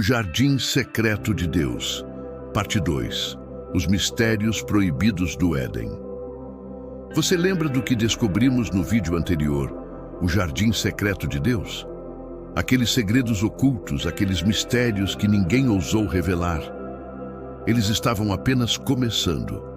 O Jardim Secreto de Deus, Parte 2. Os Mistérios Proibidos do Éden. Você lembra do que descobrimos no vídeo anterior, o Jardim Secreto de Deus? Aqueles segredos ocultos, aqueles mistérios que ninguém ousou revelar. Eles estavam apenas começando.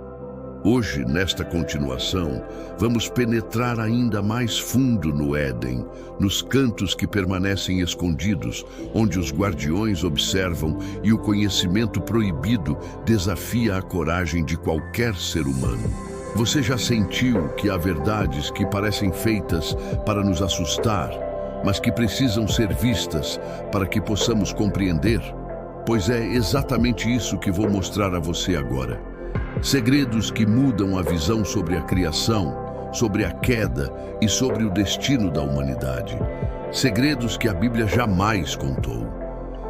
Hoje, nesta continuação, vamos penetrar ainda mais fundo no Éden, nos cantos que permanecem escondidos, onde os guardiões observam e o conhecimento proibido desafia a coragem de qualquer ser humano. Você já sentiu que há verdades que parecem feitas para nos assustar, mas que precisam ser vistas para que possamos compreender? Pois é exatamente isso que vou mostrar a você agora. Segredos que mudam a visão sobre a criação, sobre a queda e sobre o destino da humanidade. Segredos que a Bíblia jamais contou.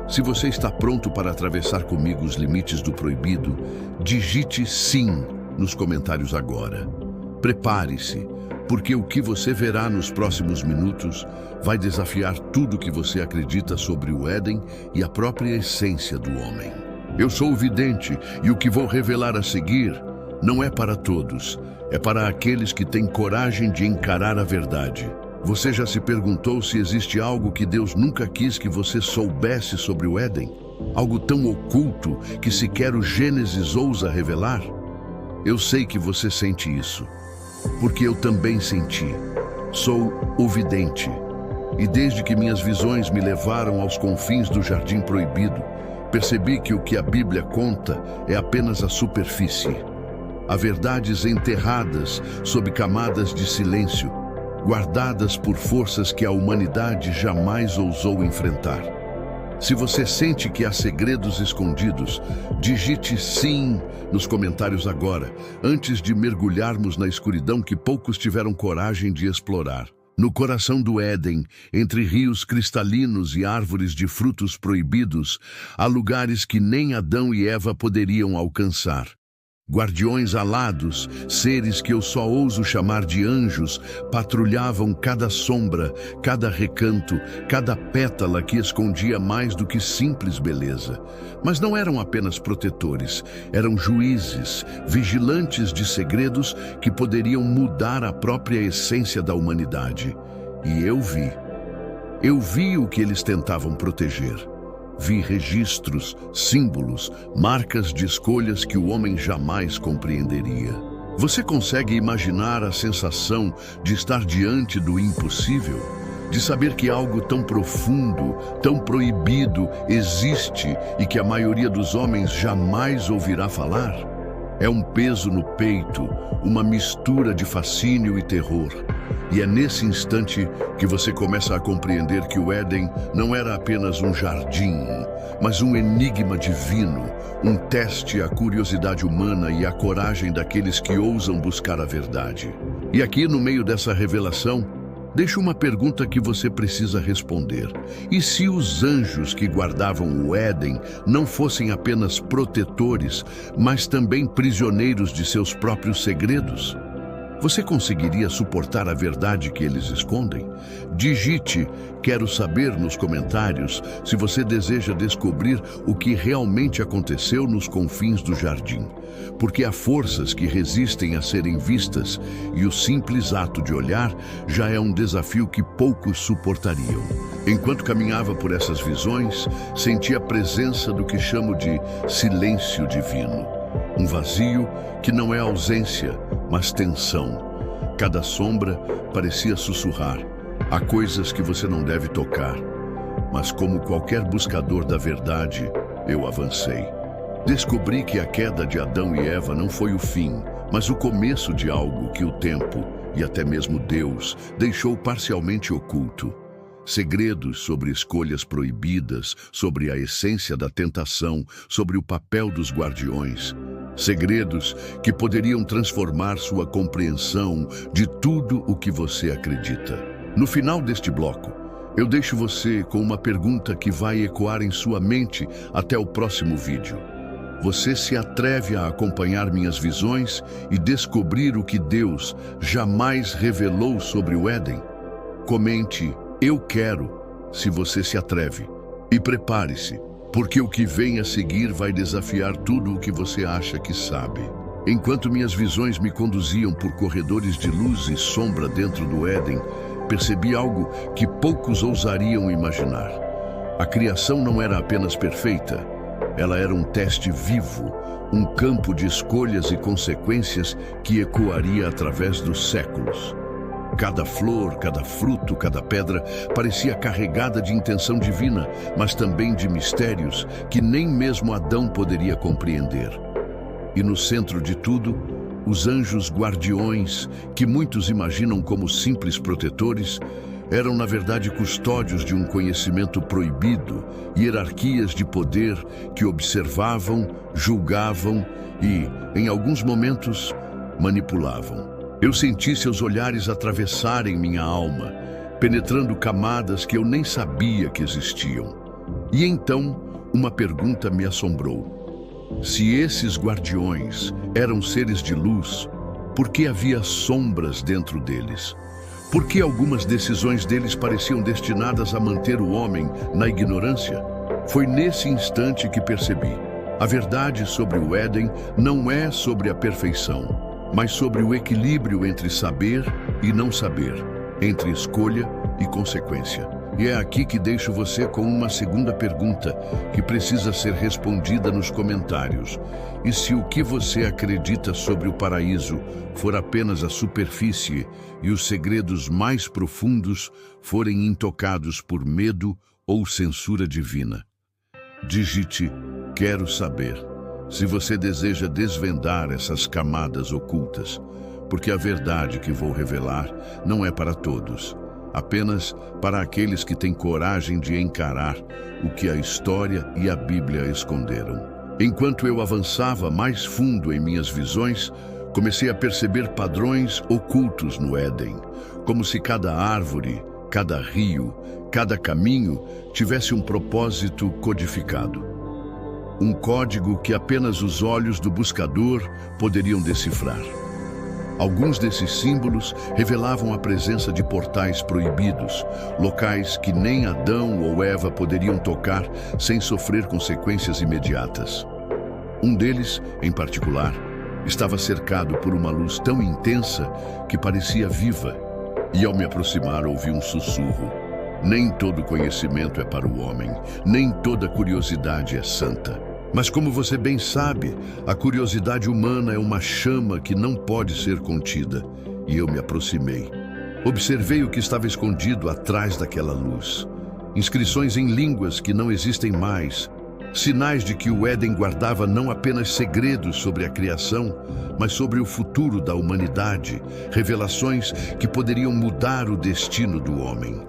Se você está pronto para atravessar comigo os limites do proibido, digite sim nos comentários agora. Prepare-se, porque o que você verá nos próximos minutos vai desafiar tudo que você acredita sobre o Éden e a própria essência do homem. Eu sou o vidente e o que vou revelar a seguir não é para todos, é para aqueles que têm coragem de encarar a verdade. Você já se perguntou se existe algo que Deus nunca quis que você soubesse sobre o Éden? Algo tão oculto que sequer o Gênesis ousa revelar? Eu sei que você sente isso, porque eu também senti. Sou o vidente, e desde que minhas visões me levaram aos confins do Jardim Proibido, percebi que o que a Bíblia conta é apenas a superfície. Há verdades enterradas sob camadas de silêncio, guardadas por forças que a humanidade jamais ousou enfrentar. Se você sente que há segredos escondidos, digite sim nos comentários agora, antes de mergulharmos na escuridão que poucos tiveram coragem de explorar. No coração do Éden, entre rios cristalinos e árvores de frutos proibidos, há lugares que nem Adão e Eva poderiam alcançar. Guardiões alados, seres que eu só ouso chamar de anjos, patrulhavam cada sombra, cada recanto, cada pétala que escondia mais do que simples beleza. Mas não eram apenas protetores, eram juízes, vigilantes de segredos que poderiam mudar a própria essência da humanidade. E eu vi o que eles tentavam proteger. Vi registros, símbolos, marcas de escolhas que o homem jamais compreenderia. Você consegue imaginar a sensação de estar diante do impossível? De saber que algo tão profundo, tão proibido existe e que a maioria dos homens jamais ouvirá falar? É um peso no peito, uma mistura de fascínio e terror. E é nesse instante que você começa a compreender que o Éden não era apenas um jardim, mas um enigma divino, um teste à curiosidade humana e à coragem daqueles que ousam buscar a verdade. E aqui, no meio dessa revelação, deixo uma pergunta que você precisa responder. E se os anjos que guardavam o Éden não fossem apenas protetores, mas também prisioneiros de seus próprios segredos? Você conseguiria suportar a verdade que eles escondem? Digite "Quero saber" nos comentários se você deseja descobrir o que realmente aconteceu nos confins do jardim. Porque há forças que resistem a serem vistas e o simples ato de olhar já é um desafio que poucos suportariam. Enquanto caminhava por essas visões, senti a presença do que chamo de silêncio divino. Um vazio que não é ausência, mas tensão. Cada sombra parecia sussurrar. Há coisas que você não deve tocar. Mas como qualquer buscador da verdade, eu avancei. Descobri que a queda de Adão e Eva não foi o fim, mas o começo de algo que o tempo, e até mesmo Deus, deixou parcialmente oculto. Segredos sobre escolhas proibidas, sobre a essência da tentação, sobre o papel dos guardiões. Segredos que poderiam transformar sua compreensão de tudo o que você acredita. No final deste bloco, eu deixo você com uma pergunta que vai ecoar em sua mente até o próximo vídeo. Você se atreve a acompanhar minhas visões e descobrir o que Deus jamais revelou sobre o Éden? Comente "Eu quero" se você se atreve. E prepare-se, porque o que vem a seguir vai desafiar tudo o que você acha que sabe. Enquanto minhas visões me conduziam por corredores de luz e sombra dentro do Éden, percebi algo que poucos ousariam imaginar. A criação não era apenas perfeita, ela era um teste vivo, um campo de escolhas e consequências que ecoaria através dos séculos. Cada flor, cada fruto, cada pedra parecia carregada de intenção divina, mas também de mistérios que nem mesmo Adão poderia compreender. E no centro de tudo, os anjos guardiões, que muitos imaginam como simples protetores, eram na verdade custódios de um conhecimento proibido, hierarquias de poder que observavam, julgavam e, em alguns momentos, manipulavam. Eu senti seus olhares atravessarem minha alma, penetrando camadas que eu nem sabia que existiam. E então, uma pergunta me assombrou. Se esses guardiões eram seres de luz, por que havia sombras dentro deles? Por que algumas decisões deles pareciam destinadas a manter o homem na ignorância? Foi nesse instante que percebi. A verdade sobre o Éden não é sobre a perfeição, mas sobre o equilíbrio entre saber e não saber, entre escolha e consequência. E é aqui que deixo você com uma segunda pergunta que precisa ser respondida nos comentários. E se o que você acredita sobre o paraíso for apenas a superfície e os segredos mais profundos forem intocados por medo ou censura divina? Digite "Quero saber" se você deseja desvendar essas camadas ocultas, porque a verdade que vou revelar não é para todos, apenas para aqueles que têm coragem de encarar o que a história e a Bíblia esconderam. Enquanto eu avançava mais fundo em minhas visões, comecei a perceber padrões ocultos no Éden, como se cada árvore, cada rio, cada caminho tivesse um propósito codificado. Um código que apenas os olhos do buscador poderiam decifrar. Alguns desses símbolos revelavam a presença de portais proibidos, locais que nem Adão ou Eva poderiam tocar sem sofrer consequências imediatas. Um deles, em particular, estava cercado por uma luz tão intensa que parecia viva, e ao me aproximar ouvi um sussurro. Nem todo conhecimento é para o homem, nem toda curiosidade é santa. Mas como você bem sabe, a curiosidade humana é uma chama que não pode ser contida. E eu me aproximei. Observei o que estava escondido atrás daquela luz. Inscrições em línguas que não existem mais. Sinais de que o Éden guardava não apenas segredos sobre a criação, mas sobre o futuro da humanidade, revelações que poderiam mudar o destino do homem.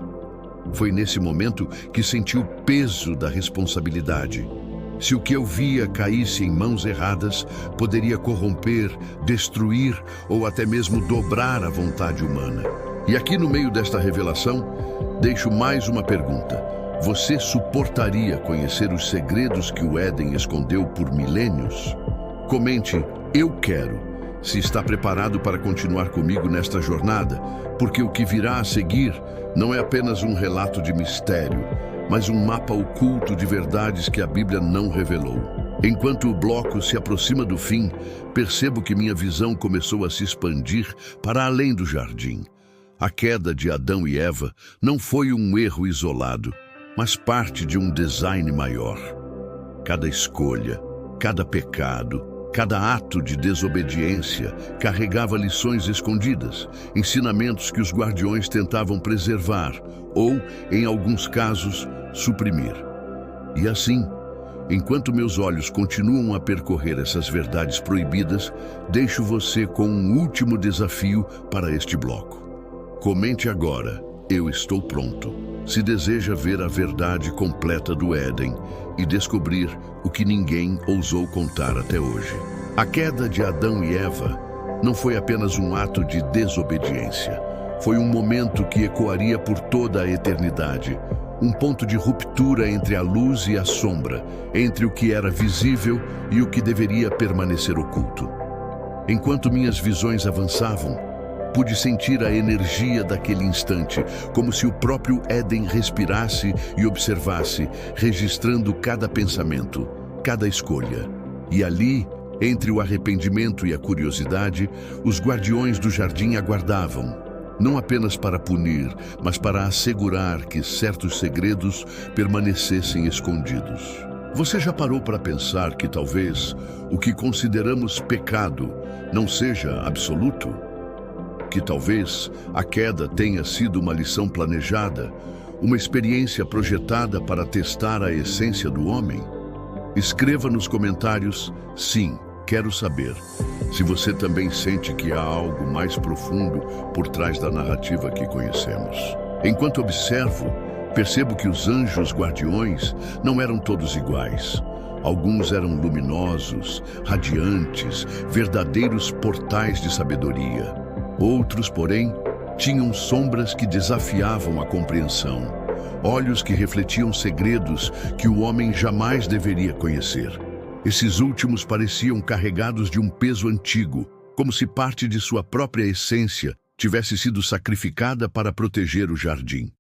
Foi nesse momento que senti o peso da responsabilidade. Se o que eu via caísse em mãos erradas, poderia corromper, destruir ou até mesmo dobrar a vontade humana. E aqui no meio desta revelação, deixo mais uma pergunta. Você suportaria conhecer os segredos que o Éden escondeu por milênios? Comente "Eu quero", se está preparado para continuar comigo nesta jornada, porque o que virá a seguir não é apenas um relato de mistério, mas um mapa oculto de verdades que a Bíblia não revelou. Enquanto o bloco se aproxima do fim, percebo que minha visão começou a se expandir para além do jardim. A queda de Adão e Eva não foi um erro isolado, mas parte de um design maior. Cada escolha, cada pecado, cada ato de desobediência carregava lições escondidas, ensinamentos que os guardiões tentavam preservar ou, em alguns casos, suprimir. E assim, enquanto meus olhos continuam a percorrer essas verdades proibidas, deixo você com um último desafio para este bloco. Comente agora "Eu estou pronto", se deseja ver a verdade completa do Éden e descobrir o que ninguém ousou contar até hoje. A queda de Adão e Eva não foi apenas um ato de desobediência. Foi um momento que ecoaria por toda a eternidade. Um ponto de ruptura entre a luz e a sombra, entre o que era visível e o que deveria permanecer oculto. Enquanto minhas visões avançavam, Pude sentir a energia daquele instante, como se o próprio Éden respirasse e observasse, registrando cada pensamento, cada escolha. E ali, entre o arrependimento e a curiosidade, os guardiões do jardim aguardavam, não apenas para punir, mas para assegurar que certos segredos permanecessem escondidos. Você já parou para pensar que talvez o que consideramos pecado não seja absoluto? Que talvez a queda tenha sido uma lição planejada, uma experiência projetada para testar a essência do homem? Escreva nos comentários, sim, quero saber, se você também sente que há algo mais profundo por trás da narrativa que conhecemos. Enquanto observo, percebo que os anjos guardiões não eram todos iguais. Alguns eram luminosos, radiantes, verdadeiros portais de sabedoria. Outros, porém, tinham sombras que desafiavam a compreensão, olhos que refletiam segredos que o homem jamais deveria conhecer. Esses últimos pareciam carregados de um peso antigo, como se parte de sua própria essência tivesse sido sacrificada para proteger o jardim.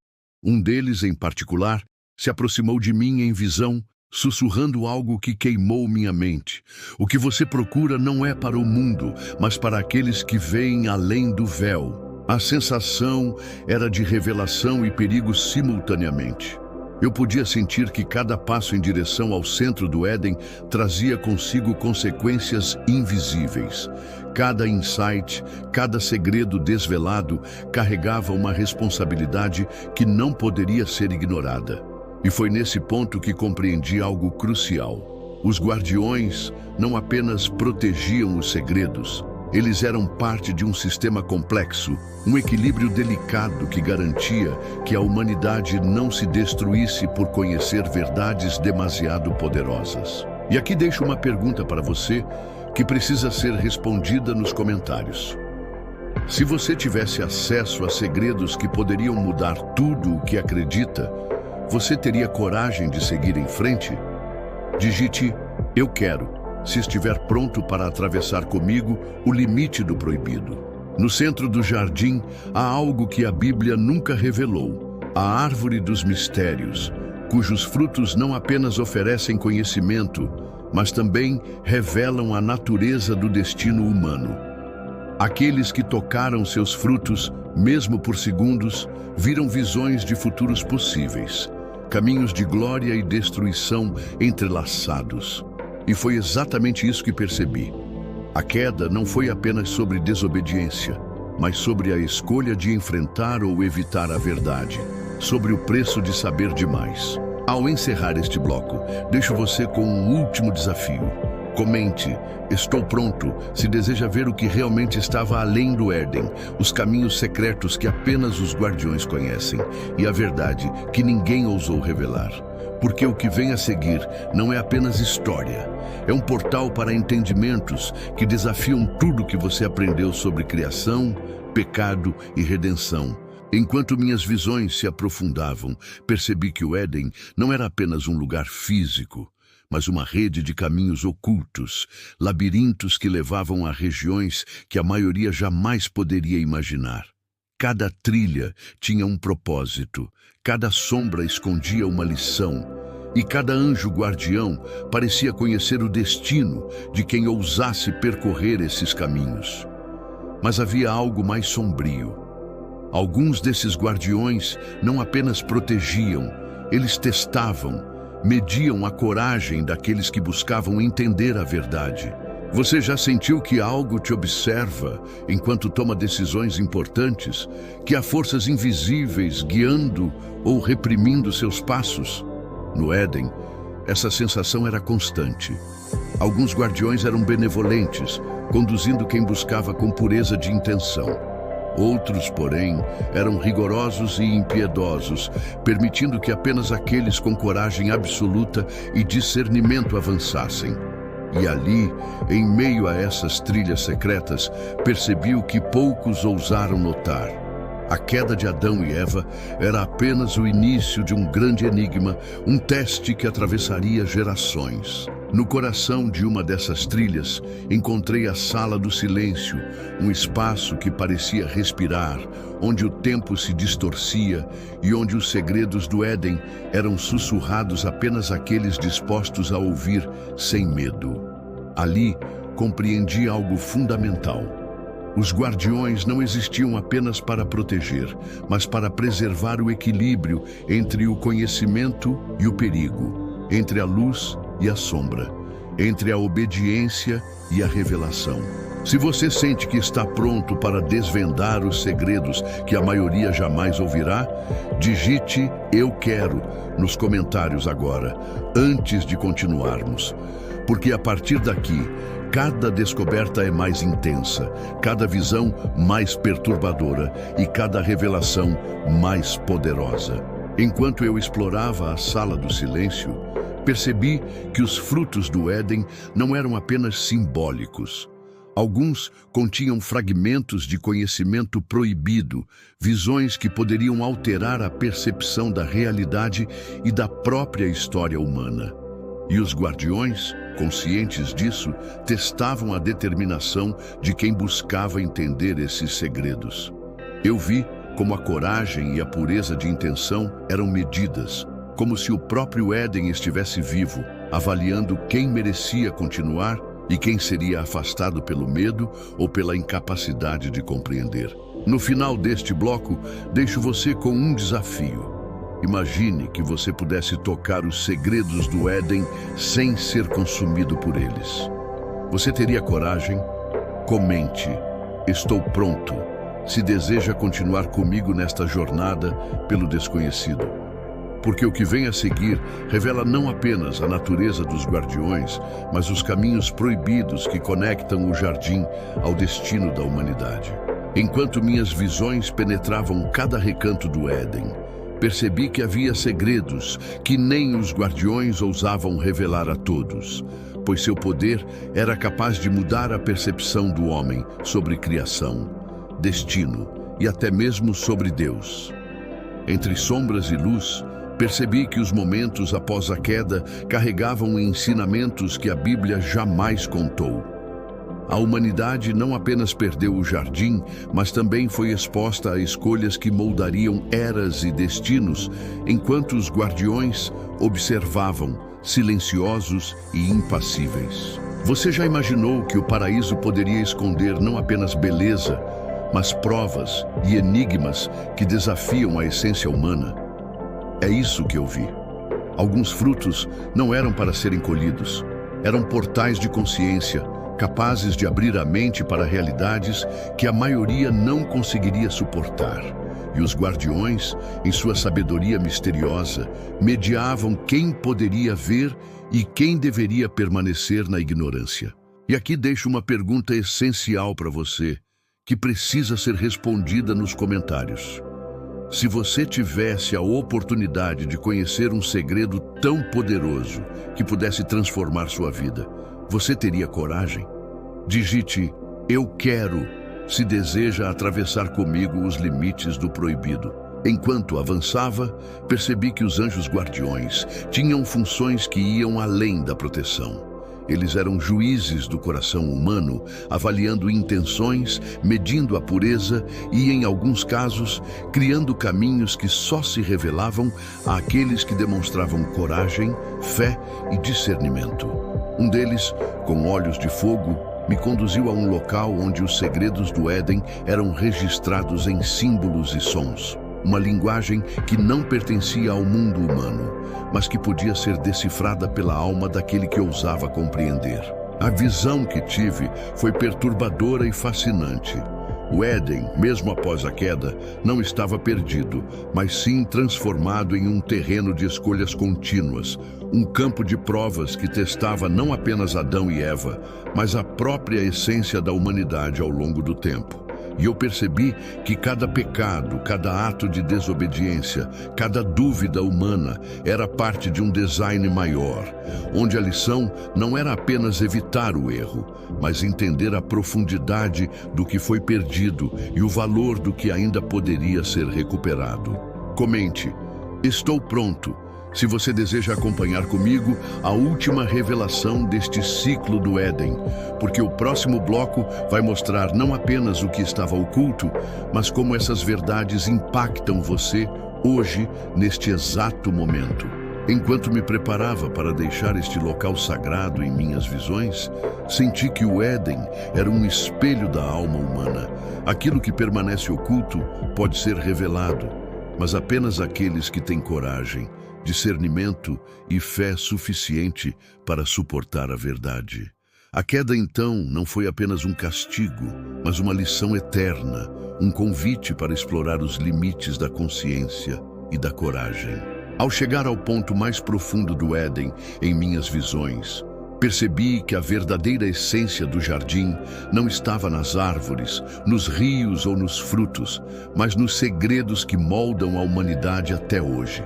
Um deles, em particular, se aproximou de mim em visão, sussurrando algo que queimou minha mente. O que você procura não é para o mundo, mas para aqueles que veem além do véu. A sensação era de revelação e perigo simultaneamente. Eu podia sentir que cada passo em direção ao centro do Éden trazia consigo consequências invisíveis. Cada insight, cada segredo desvelado carregava uma responsabilidade que não poderia ser ignorada. E foi nesse ponto que compreendi algo crucial. Os guardiões não apenas protegiam os segredos, eles eram parte de um sistema complexo, um equilíbrio delicado que garantia que a humanidade não se destruísse por conhecer verdades demasiado poderosas. E aqui deixo uma pergunta para você que precisa ser respondida nos comentários. Se você tivesse acesso a segredos que poderiam mudar tudo o que acredita, você teria coragem de seguir em frente? Digite "Eu quero" se estiver pronto para atravessar comigo o limite do proibido. No centro do jardim há algo que a Bíblia nunca revelou: a árvore dos mistérios, cujos frutos não apenas oferecem conhecimento, mas também revelam a natureza do destino humano. Aqueles que tocaram seus frutos, mesmo por segundos, viram visões de futuros possíveis, caminhos de glória e destruição entrelaçados. E foi exatamente isso que percebi. A queda não foi apenas sobre desobediência, mas sobre a escolha de enfrentar ou evitar a verdade, sobre o preço de saber demais. Ao encerrar este bloco, deixo você com um último desafio. Comente "Estou pronto" se deseja ver o que realmente estava além do Éden, os caminhos secretos que apenas os guardiões conhecem, e a verdade que ninguém ousou revelar. Porque o que vem a seguir não é apenas história, é um portal para entendimentos que desafiam tudo que você aprendeu sobre criação, pecado e redenção. Enquanto minhas visões se aprofundavam, percebi que o Éden não era apenas um lugar físico, mas uma rede de caminhos ocultos, labirintos que levavam a regiões que a maioria jamais poderia imaginar. Cada trilha tinha um propósito, cada sombra escondia uma lição, e cada anjo guardião parecia conhecer o destino de quem ousasse percorrer esses caminhos. Mas havia algo mais sombrio. Alguns desses guardiões não apenas protegiam, eles testavam, mediam a coragem daqueles que buscavam entender a verdade. Você já sentiu que algo te observa enquanto toma decisões importantes? Que há forças invisíveis guiando ou reprimindo seus passos? No Éden, essa sensação era constante. Alguns guardiões eram benevolentes, conduzindo quem buscava com pureza de intenção. Outros, porém, eram rigorosos e impiedosos, permitindo que apenas aqueles com coragem absoluta e discernimento avançassem. E ali, em meio a essas trilhas secretas, percebi o que poucos ousaram notar. A queda de Adão e Eva era apenas o início de um grande enigma, um teste que atravessaria gerações. No coração de uma dessas trilhas, encontrei a Sala do Silêncio, um espaço que parecia respirar, onde o tempo se distorcia e onde os segredos do Éden eram sussurrados apenas àqueles dispostos a ouvir sem medo. Ali, compreendi algo fundamental. Os guardiões não existiam apenas para proteger, mas para preservar o equilíbrio entre o conhecimento e o perigo, entre a luz e a sombra, entre a obediência e a revelação. Se você sente que está pronto para desvendar os segredos que a maioria jamais ouvirá, digite "Eu quero" nos comentários agora, antes de continuarmos. Porque a partir daqui, cada descoberta é mais intensa, cada visão mais perturbadora e cada revelação mais poderosa. Enquanto eu explorava a Sala do Silêncio, percebi que os frutos do Éden não eram apenas simbólicos. Alguns continham fragmentos de conhecimento proibido, visões que poderiam alterar a percepção da realidade e da própria história humana. E os guardiões, conscientes disso, testavam a determinação de quem buscava entender esses segredos. Eu vi como a coragem e a pureza de intenção eram medidas, como se o próprio Éden estivesse vivo, avaliando quem merecia continuar e quem seria afastado pelo medo ou pela incapacidade de compreender. No final deste bloco, deixo você com um desafio. Imagine que você pudesse tocar os segredos do Éden sem ser consumido por eles. Você teria coragem? Comente. Estou pronto. Se deseja continuar comigo nesta jornada pelo desconhecido. Porque o que vem a seguir revela não apenas a natureza dos guardiões, mas os caminhos proibidos que conectam o jardim ao destino da humanidade. Enquanto minhas visões penetravam cada recanto do Éden, percebi que havia segredos que nem os guardiões ousavam revelar a todos, pois seu poder era capaz de mudar a percepção do homem sobre criação, destino e até mesmo sobre Deus. Entre sombras e luz, percebi que os momentos após a queda carregavam ensinamentos que a Bíblia jamais contou. A humanidade não apenas perdeu o jardim, mas também foi exposta a escolhas que moldariam eras e destinos, enquanto os guardiões observavam, silenciosos e impassíveis. Você já imaginou que o paraíso poderia esconder não apenas beleza, mas provas e enigmas que desafiam a essência humana? É isso que eu vi. Alguns frutos não eram para serem colhidos. Eram portais de consciência, capazes de abrir a mente para realidades que a maioria não conseguiria suportar. E os guardiões, em sua sabedoria misteriosa, mediavam quem poderia ver e quem deveria permanecer na ignorância. E aqui deixo uma pergunta essencial para você, que precisa ser respondida nos comentários. Se você tivesse a oportunidade de conhecer um segredo tão poderoso que pudesse transformar sua vida, você teria coragem? Digite "Eu quero" se deseja atravessar comigo os limites do proibido. Enquanto avançava, percebi que os anjos guardiões tinham funções que iam além da proteção. Eles eram juízes do coração humano, avaliando intenções, medindo a pureza e, em alguns casos, criando caminhos que só se revelavam àqueles que demonstravam coragem, fé e discernimento. Um deles, com olhos de fogo, me conduziu a um local onde os segredos do Éden eram registrados em símbolos e sons. Uma linguagem que não pertencia ao mundo humano, mas que podia ser decifrada pela alma daquele que ousava compreender. A visão que tive foi perturbadora e fascinante. O Éden, mesmo após a queda, não estava perdido, mas sim transformado em um terreno de escolhas contínuas, um campo de provas que testava não apenas Adão e Eva, mas a própria essência da humanidade ao longo do tempo. E eu percebi que cada pecado, cada ato de desobediência, cada dúvida humana era parte de um design maior, onde a lição não era apenas evitar o erro, mas entender a profundidade do que foi perdido e o valor do que ainda poderia ser recuperado. Comente: estou pronto. se você deseja acompanhar comigo a última revelação deste ciclo do Éden, porque o próximo bloco vai mostrar não apenas o que estava oculto, mas como essas verdades impactam você hoje, neste exato momento. Enquanto me preparava para deixar este local sagrado em minhas visões, senti que o Éden era um espelho da alma humana. Aquilo que permanece oculto pode ser revelado, mas apenas aqueles que têm coragem, discernimento e fé suficiente para suportar a verdade. A queda, então, não foi apenas um castigo, mas uma lição eterna, um convite para explorar os limites da consciência e da coragem. Ao chegar ao ponto mais profundo do Éden, em minhas visões, percebi que a verdadeira essência do jardim não estava nas árvores, nos rios ou nos frutos, mas nos segredos que moldam a humanidade até hoje.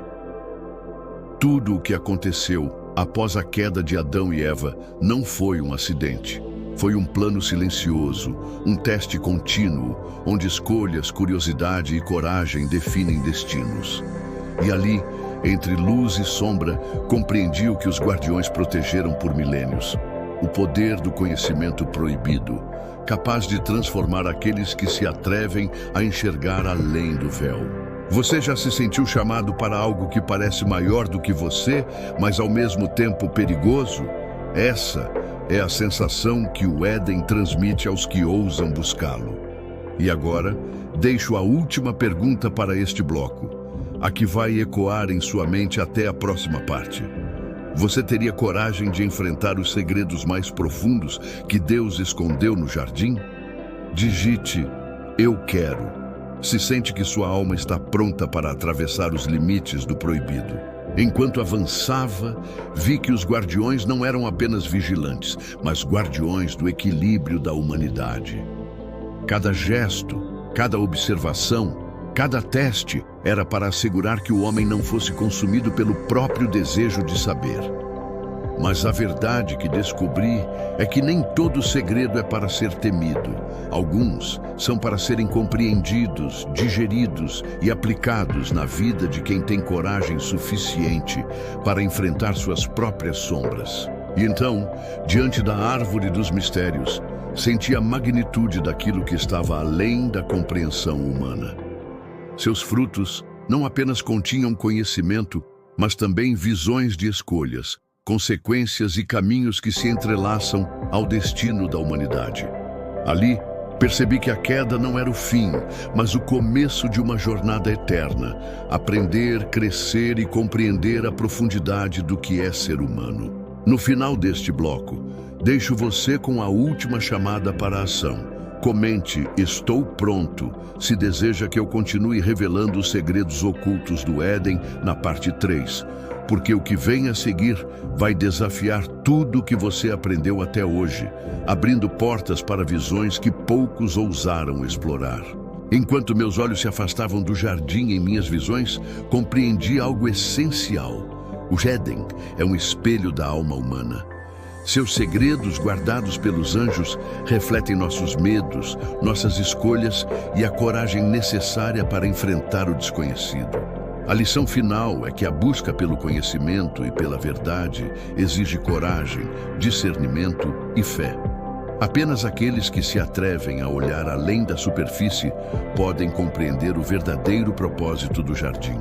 Tudo o que aconteceu após a queda de Adão e Eva não foi um acidente. Foi um plano silencioso, um teste contínuo, onde escolhas, curiosidade e coragem definem destinos. E ali, entre luz e sombra, compreendi o que os guardiões protegeram por milênios. O poder do conhecimento proibido, capaz de transformar aqueles que se atrevem a enxergar além do véu. Você já se sentiu chamado para algo que parece maior do que você, mas ao mesmo tempo perigoso? Essa é a sensação que o Éden transmite aos que ousam buscá-lo. E agora, deixo a última pergunta para este bloco, a que vai ecoar em sua mente até a próxima parte. Você teria coragem de enfrentar os segredos mais profundos que Deus escondeu no jardim? Digite "Eu quero". Se sente que sua alma está pronta para atravessar os limites do proibido. Enquanto avançava, vi que os guardiões não eram apenas vigilantes, mas guardiões do equilíbrio da humanidade. Cada gesto, cada observação, cada teste era para assegurar que o homem não fosse consumido pelo próprio desejo de saber. Mas a verdade que descobri é que nem todo segredo é para ser temido. Alguns são para serem compreendidos, digeridos e aplicados na vida de quem tem coragem suficiente para enfrentar suas próprias sombras. E então, diante da árvore dos mistérios, senti a magnitude daquilo que estava além da compreensão humana. Seus frutos não apenas continham conhecimento, mas também visões de escolhas, consequências e caminhos que se entrelaçam ao destino da humanidade. Ali, percebi que a queda não era o fim, mas o começo de uma jornada eterna. Aprender, crescer e compreender a profundidade do que é ser humano. No final deste bloco, deixo você com a última chamada para a ação. Comente "Estou pronto" se deseja que eu continue revelando os segredos ocultos do Éden na parte 3. Porque o que vem a seguir vai desafiar tudo o que você aprendeu até hoje, abrindo portas para visões que poucos ousaram explorar. Enquanto meus olhos se afastavam do jardim em minhas visões, compreendi algo essencial. O Éden é um espelho da alma humana. Seus segredos, guardados pelos anjos, refletem nossos medos, nossas escolhas e a coragem necessária para enfrentar o desconhecido. A lição final é que a busca pelo conhecimento e pela verdade exige coragem, discernimento e fé. Apenas aqueles que se atrevem a olhar além da superfície podem compreender o verdadeiro propósito do jardim.